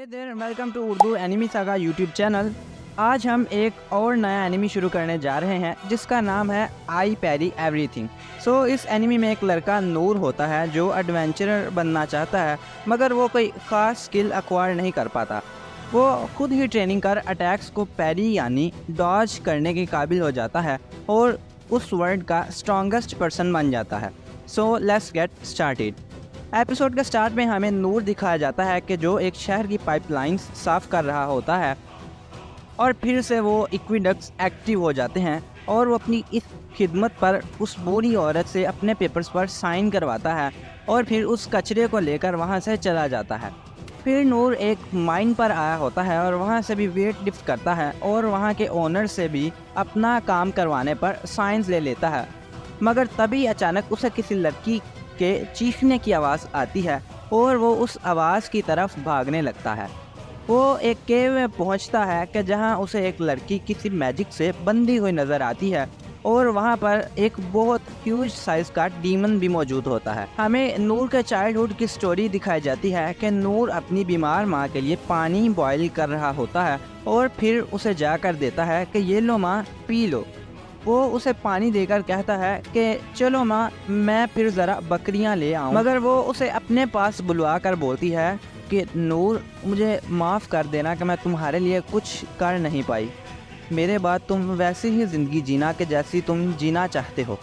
There welcome to Urdu anime saga YouTube channel. आज हम एक और नया एनिमी शुरू करने जा रहे हैं जिसका नाम है आई पैरी एवरीथिंग। इस एनिमी में एक लड़का नूर होता है जो एडवेंचरर बनना चाहता है, मगर वो कोई ख़ास स्किल एक्वायर नहीं कर पाता। वो खुद ही ट्रेनिंग कर अटैक्स को पैरी यानी डॉज करने के काबिल हो जाता है और उस वर्ल्ड का स्ट्रॉन्गेस्ट पर्सन बन जाता है। So let's get started. Episode के स्टार्ट में हमें नूर दिखाया जाता है कि जो एक शहर की पाइपलाइंस साफ़ कर रहा होता है और फिर से वो एक्विडक्ट्स एक्टिव हो जाते हैं और वो अपनी इस खिदमत पर उस बूढ़ी औरत से अपने पेपर्स पर साइन करवाता है और फिर उस कचरे को लेकर वहाँ से चला जाता है। फिर नूर एक माइन पर आया होता है और वहाँ से भी वेट लिफ्ट करता है और वहाँ के ओनर से भी अपना काम करवाने पर साइंस ले लेता है, मगर तभी अचानक उसे किसी लड़की के चीखने की आवाज़ आती है और वो उस आवाज़ की तरफ भागने लगता है। वो एक केव में पहुंचता है कि जहां उसे एक लड़की किसी मैजिक से बंधी हुई नज़र आती है और वहां पर एक बहुत ह्यूज साइज का डीमन भी मौजूद होता है। हमें नूर के चाइल्डहुड की स्टोरी दिखाई जाती है कि नूर अपनी बीमार माँ के लिए पानी बॉयल कर रहा होता है और फिर उसे जाकर देता है कि ये लो माँ, पी लो। वो उसे पानी देकर कहता है कि चलो माँ, मैं फिर ज़रा बकरियाँ ले आऊँ, मगर वो उसे अपने पास बुलवा कर बोलती है कि नूर, मुझे माफ़ कर देना कि मैं तुम्हारे लिए कुछ कर नहीं पाई। मेरे बाद तुम वैसी ही ज़िंदगी जीना कि जैसी तुम जीना चाहते हो।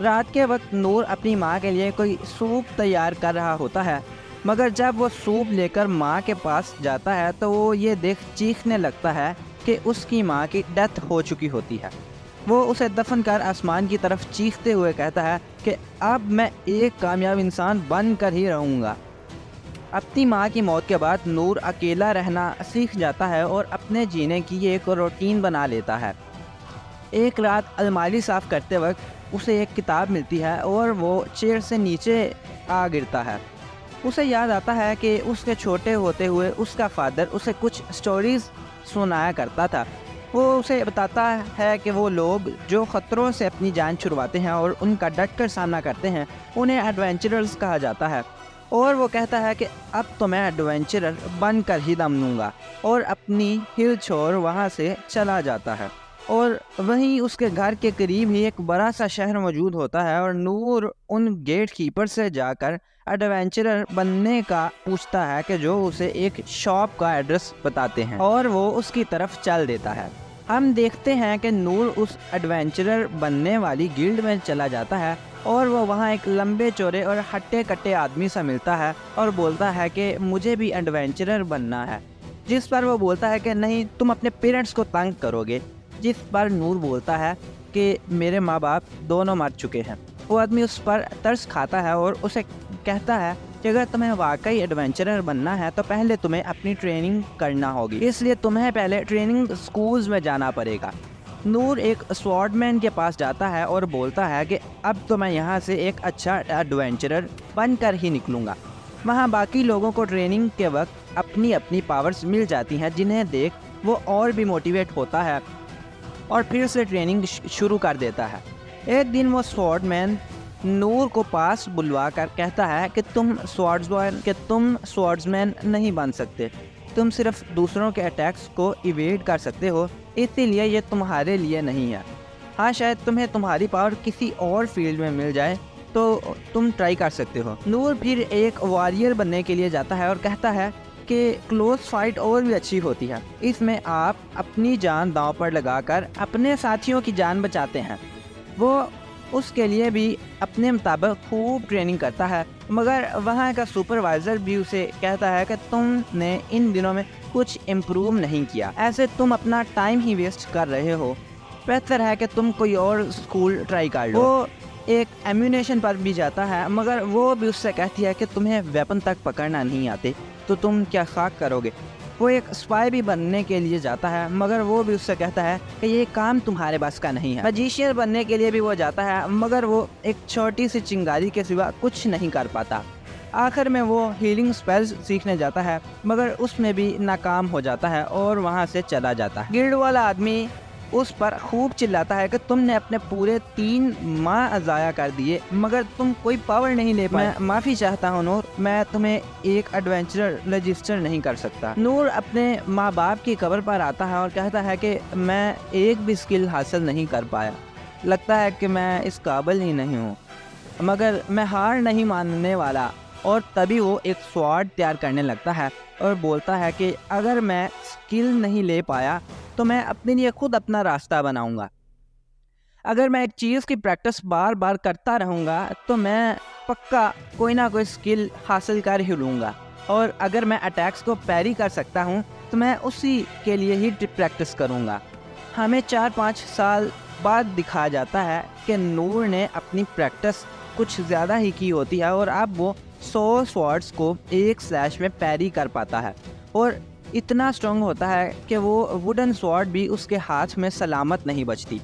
रात के वक्त नूर अपनी माँ के लिए कोई सूप तैयार कर रहा होता है, मगर जब वो सूप लेकर माँ के पास जाता है तो वो ये देख चीखने लगता है कि उसकी माँ की डेथ हो चुकी होती है। वो उसे दफन कर आसमान की तरफ चीखते हुए कहता है कि अब मैं एक कामयाब इंसान बन कर ही रहूँगा। अपनी माँ की मौत के बाद नूर अकेला रहना सीख जाता है और अपने जीने की एक रूटीन बना लेता है। एक रात अलमारी साफ़ करते वक्त उसे एक किताब मिलती है और वो चेयर से नीचे आ गिरता है। उसे याद आता है कि उसके छोटे होते हुए उसका फादर उसे कुछ स्टोरीज़ सुनाया करता था। वो उसे बताता है कि वो लोग जो ख़तरों से अपनी जान छुड़वाते हैं और उनका डट कर सामना करते हैं उन्हें एडवेंचरर्स कहा जाता है। और वो कहता है कि अब तो मैं एडवेंचरर बन कर ही दम लूँगा और अपनी हिल छोड़ वहाँ से चला जाता है। और वहीं उसके घर के करीब ही एक बड़ा सा शहर मौजूद होता है और नूर उन गेट कीपर से जाकर एडवेंचरर बनने का पूछता है कि जो उसे एक शॉप का एड्रेस बताते हैं और वो उसकी तरफ चल देता है। हम देखते हैं कि नूर उस एडवेंचरर बनने वाली गिल्ड में चला जाता है और वो वहाँ एक लंबे चौड़े और हट्टे कट्टे आदमी से मिलता है और बोलता है कि मुझे भी एडवेंचरर बनना है। जिस पर वो बोलता है कि नहीं, तुम अपने पेरेंट्स को तंग करोगे। जिस पर नूर बोलता है कि मेरे माँ बाप दोनों मर चुके हैं। वो आदमी उस पर तरस खाता है और उसे कहता है कि अगर तुम्हें वाकई एडवेंचरर बनना है तो पहले तुम्हें अपनी ट्रेनिंग करना होगी, इसलिए तुम्हें पहले ट्रेनिंग स्कूल्स में जाना पड़ेगा। नूर एक स्वॉर्डमैन के पास जाता है और बोलता है कि अब तो मैं यहाँ से एक अच्छा एडवेंचरर बनकर ही निकलूँगा। वहाँ बाकी लोगों को ट्रेनिंग के वक्त अपनी अपनी पावर्स मिल जाती हैं, जिन्हें देख वो और भी मोटिवेट होता है और फिर से ट्रेनिंग शुरू कर देता है। एक दिन वो स्वॉर्डमैन नूर को पास बुलवा कर कहता है कि तुम स्वॉर्ड्समैन नहीं बन सकते, तुम सिर्फ दूसरों के अटैक्स को इवेड कर सकते हो, इसीलिए ये तुम्हारे लिए नहीं है। हाँ, शायद तुम्हें तुम्हारी पावर किसी और फील्ड में मिल जाए तो तुम ट्राई कर सकते हो। नूर फिर एक वॉरियर बनने के लिए जाता है और कहता है कि क्लोज फाइट और भी अच्छी होती है, इसमें आप अपनी जान दांव पर लगाकर अपने साथियों की जान बचाते हैं। वो उसके लिए भी अपने मुताबिक खूब ट्रेनिंग करता है, मगर वहाँ का सुपरवाइज़र भी उसे कहता है कि तुमने इन दिनों में कुछ इम्प्रूव नहीं किया, ऐसे तुम अपना टाइम ही वेस्ट कर रहे हो, बेहतर है कि तुम कोई और स्कूल ट्राई कर लो। वो एक एम्यूनेशन पर भी जाता है, मगर वो भी उससे कहती है कि तुम्हें वेपन तक पकड़ना नहीं आते तो तुम क्या खाक करोगे। वो एक स्पाई भी बनने के लिए जाता है, मगर वो भी उससे कहता है कि ये काम तुम्हारे बस का नहीं है। मैजिशियन बनने के लिए भी वो जाता है, मगर वो एक छोटी सी चिंगारी के सिवा कुछ नहीं कर पाता। आखिर में वो हीलिंग स्पेल्स सीखने जाता है, मगर उसमें भी नाकाम हो जाता है और वहाँ से चला जाता है। गिल्ड वाला आदमी उस पर खूब चिल्लाता है कि तुमने अपने पूरे 3 माह ज़ाया कर दिए मगर तुम कोई पावर नहीं ले पाए। मैं माफ़ी चाहता हूँ नूर, मैं तुम्हें एक एडवेंचरर रजिस्टर नहीं कर सकता। नूर अपने माँ बाप की कब्र पर आता है और कहता है कि मैं एक भी स्किल हासिल नहीं कर पाया, लगता है कि मैं इस काबिल ही नहीं हूँ, मगर मैं हार नहीं मानने वाला। और तभी वो एक स्वॉर्ड तैयार करने लगता है और बोलता है कि अगर मैं स्किल नहीं ले पाया तो मैं अपने लिए खुद अपना रास्ता बनाऊंगा। अगर मैं एक चीज़ की प्रैक्टिस बार बार करता रहूँगा तो मैं पक्का कोई ना कोई स्किल हासिल कर ही लूँगा। और अगर मैं अटैक्स को पैरी कर सकता हूँ तो मैं उसी के लिए ही प्रैक्टिस करूँगा। हमें 4-5 साल बाद दिखाया जाता है कि नूर ने अपनी प्रैक्टिस कुछ ज़्यादा ही की होती है और अब वो 100 स्वॉर्ड्स को एक स्लैश में पैरी कर पाता है और इतना स्ट्रॉन्ग होता है कि वो वुडन स्वॉर्ड भी उसके हाथ में सलामत नहीं बचती।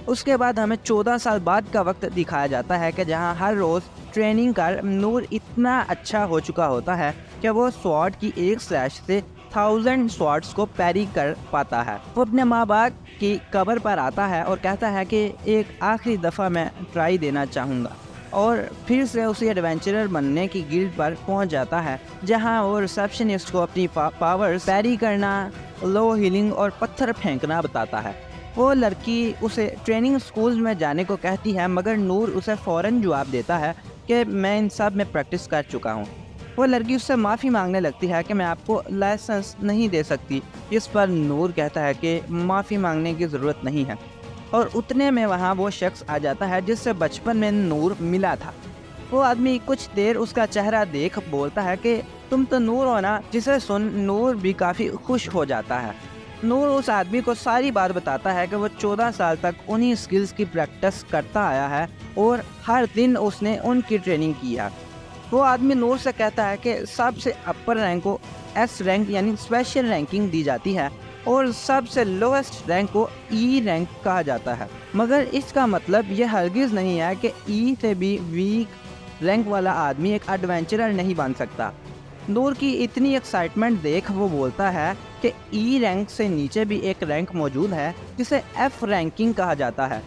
उसके बाद हमें 14 साल बाद का वक्त दिखाया जाता है कि जहां हर रोज़ ट्रेनिंग कर नूर इतना अच्छा हो चुका होता है कि वो स्वॉर्ड की एक स्लैश से 1000 स्वॉर्ड्स को पैरी कर पाता है। वो अपने माँ बाप की कब्र पर आता है और कहता है कि एक आखिरी दफ़ा मैं ट्राई देना चाहूँगा और फिर से उसी एडवेंचरर बनने की गिल्ड पर पहुंच जाता है जहां वो रिसेप्शनिस्ट को अपनी पावर्स पैरी करना, लो हीलिंग और पत्थर फेंकना बताता है। वो लड़की उसे ट्रेनिंग स्कूल में जाने को कहती है मगर नूर उसे फ़ौरन जवाब देता है कि मैं इन सब में प्रैक्टिस कर चुका हूँ। वो लड़की उससे माफ़ी मांगने लगती है कि मैं आपको लाइसेंस नहीं दे सकती। इस पर नूर कहता है कि माफ़ी मांगने की ज़रूरत नहीं है और उतने में वहाँ वो शख्स आ जाता है जिससे बचपन में नूर मिला था। वो आदमी कुछ देर उसका चेहरा देख बोलता है कि तुम तो नूर हो ना, जिसे सुन नूर भी काफ़ी खुश हो जाता है। नूर उस आदमी को सारी बात बताता है कि वो 14 साल तक उन्हीं स्किल्स की प्रैक्टिस करता आया है और हर दिन उसने उनकी ट्रेनिंग की है। वो आदमी नूर से कहता है कि सबसे अपर रैंक को एस रैंक यानी स्पेशल रैंकिंग दी जाती है और सबसे लोएस्ट रैंक को ई रैंक कहा जाता है, मगर इसका मतलब यह हरगिज़ नहीं है कि ई से भी वीक रैंक वाला आदमी एक एडवेंचरर नहीं बन सकता। नूर की इतनी एक्साइटमेंट देख वो बोलता है कि ई रैंक से नीचे भी एक रैंक मौजूद है जिसे एफ रैंकिंग कहा जाता है।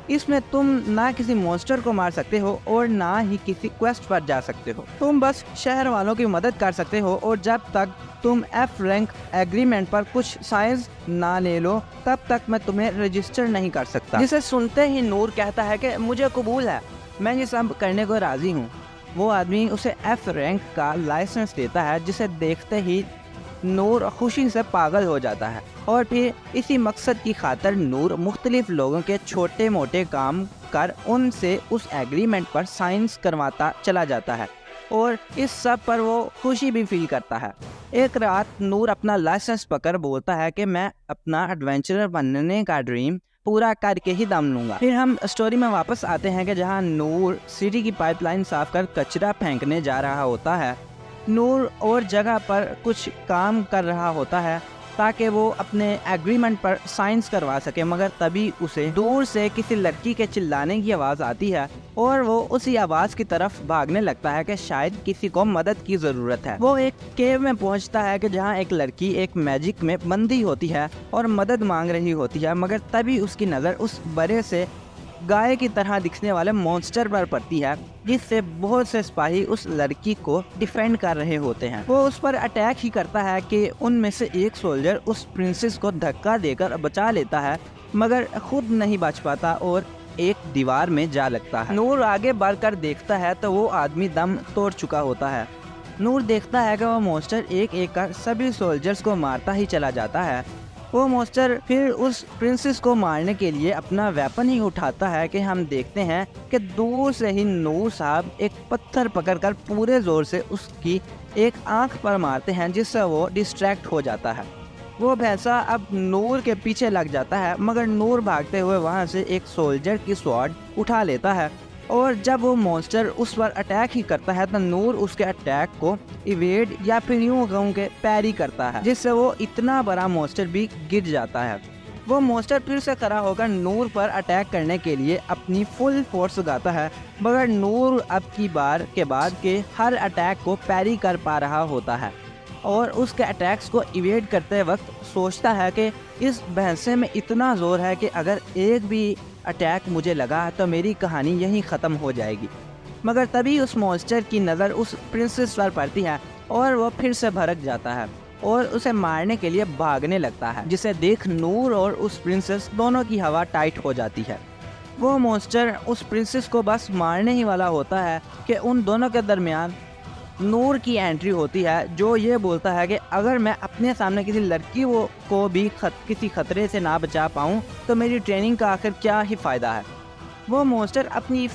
इसमें तुम ना किसी मॉन्स्टर को मार सकते हो और ना ही किसी क्वेस्ट पर जा सकते हो, तुम बस शहर वालों की मदद कर सकते हो और जब तक तुम एफ रैंक एग्रीमेंट पर कुछ साइंस ना ले लो तब तक मैं तुम्हें रजिस्टर नहीं कर सकता। जिसे सुनते ही नूर कहता है कि मुझे कबूल है, मैं ये सब करने को राजी हूँ। वो आदमी उसे एफ रैंक का लाइसेंस देता है जिसे देखते ही नूर खुशी से पागल हो जाता है और फिर इसी मकसद की खातिर नूर मुख्तलिफ लोगों के छोटे मोटे काम कर उनसे उस एग्रीमेंट पर साइंस करवाता चला जाता है और इस सब पर वो खुशी भी फील करता है। एक रात नूर अपना लाइसेंस पकड़ बोलता है कि मैं अपना एडवेंचरर बनने का ड्रीम पूरा करके ही दम लूँगा। फिर हम स्टोरी में वापस आते हैं कि जहाँ नूर सिटी की पाइपलाइन साफ कर कचरा फेंकने जा रहा होता है। नूर और जगह पर कुछ काम कर रहा होता है ताकि वो अपने एग्रीमेंट पर साइंस करवा सके, मगर तभी उसे दूर से किसी लड़की के चिल्लाने की आवाज़ आती है और वो उसी आवाज़ की तरफ भागने लगता है कि शायद किसी को मदद की ज़रूरत है। वो एक केव में पहुंचता है कि जहां एक लड़की एक मैजिक में बंदी होती है और मदद मांग रही होती है, मगर तभी उसकी नज़र उस बड़े से गाय की तरह दिखने वाले मॉन्स्टर पर पड़ती है जिससे बहुत से सिपाही उस लड़की को डिफेंड कर रहे होते हैं। वो उस पर अटैक ही करता है कि उनमें से एक सोल्जर उस प्रिंसेस को धक्का देकर बचा लेता है, मगर खुद नहीं बच पाता और एक दीवार में जा लगता है। नूर आगे बढ़कर देखता है तो वो आदमी दम तोड़ चुका होता है। नूर देखता है कि वो मॉन्स्टर एक एक कर सभी सोल्जर्स को मारता ही चला जाता है। वो मॉन्स्टर फिर उस प्रिंसेस को मारने के लिए अपना वेपन ही उठाता है कि हम देखते हैं कि दूर से ही नूर साहब एक पत्थर पकड़कर पूरे जोर से उसकी एक आंख पर मारते हैं जिससे वो डिस्ट्रैक्ट हो जाता है। वो भैंसा अब नूर के पीछे लग जाता है, मगर नूर भागते हुए वहाँ से एक सोल्जर की स्वॉर्ड उठा लेता है और जब वो मॉन्स्टर उस पर अटैक ही करता है तो नूर उसके अटैक को इवेड या फिर यूँ कहूँ के पैरी करता है, जिससे वो इतना बड़ा मॉन्स्टर भी गिर जाता है। वो मॉन्स्टर फिर से खड़ा होकर नूर पर अटैक करने के लिए अपनी फुल फोर्स उगाता है, मगर नूर अब की बार के बाद के हर अटैक को पैरी कर पा रहा होता है। और उसके अटैक्स को इवेड करते वक्त सोचता है कि इस भैंसे में इतना ज़ोर है कि अगर एक भी अटैक मुझे लगा तो मेरी कहानी यहीं ख़त्म हो जाएगी। मगर तभी उस मॉन्स्टर की नज़र उस प्रिंसेस पर पड़ती है और वह फिर से भड़क जाता है और उसे मारने के लिए भागने लगता है, जिसे देख नूर और उस प्रिंसेस दोनों की हवा टाइट हो जाती है। वो मॉन्स्टर उस प्रिंसेस को बस मारने ही वाला होता है कि उन दोनों के दरमियान नूर की एंट्री होती है, जो ये बोलता है कि अगर मैं अपने सामने किसी लड़की को भी किसी खतरे से ना बचा पाऊँ तो मेरी ट्रेनिंग का आखिर क्या ही फ़ायदा है। वो मॉन्स्टर अपनी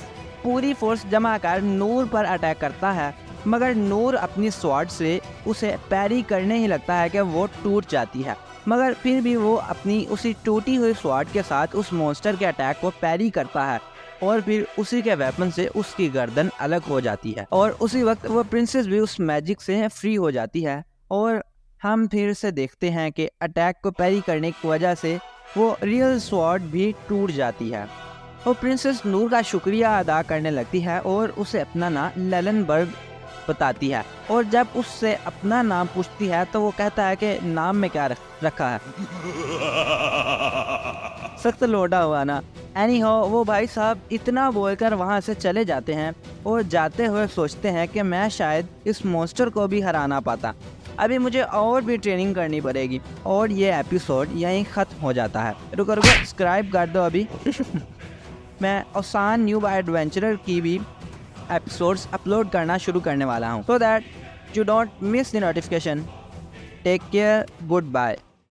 पूरी फोर्स जमा कर नूर पर अटैक करता है, मगर नूर अपनी स्वॉर्ड से उसे पैरी करने ही लगता है कि वो टूट जाती है। मगर फिर भी वो अपनी उसी टूटी हुई स्वॉर्ड के साथ उस मॉन्स्टर के अटैक को पैरी करता है और फिर उसी के वेपन से उसकी गर्दन अलग हो जाती है और उसी वक्त वो प्रिंसेस भी उस मैजिक से फ्री हो जाती है। और हम फिर से देखते हैं कि अटैक को पैरी करने की वजह से वो रियल स्वॉर्ड भी टूट जाती है। वो प्रिंसेस नूर का शुक्रिया अदा करने लगती है और उसे अपना नाम लेलनबर्ग बताती है, और जब उससे अपना नाम पूछती है तो वो कहता है कि नाम में क्या रखा है। सख्त लोटा हुआ ना। एनी हो, वो भाई साहब इतना बोलकर वहाँ से चले जाते हैं और जाते हुए सोचते हैं कि मैं शायद इस मॉन्स्टर को भी हरा ना पाता, अभी मुझे और भी ट्रेनिंग करनी पड़ेगी। और ये एपिसोड यहीं ख़त्म हो जाता है। रुको सब्सक्राइब कर दो अभी। मैं आसान न्यू एडवेंचरर की भी एपिसोड्स अपलोड करना शुरू करने वाला हूँ, so that you don't miss the notification. Take care, good bye.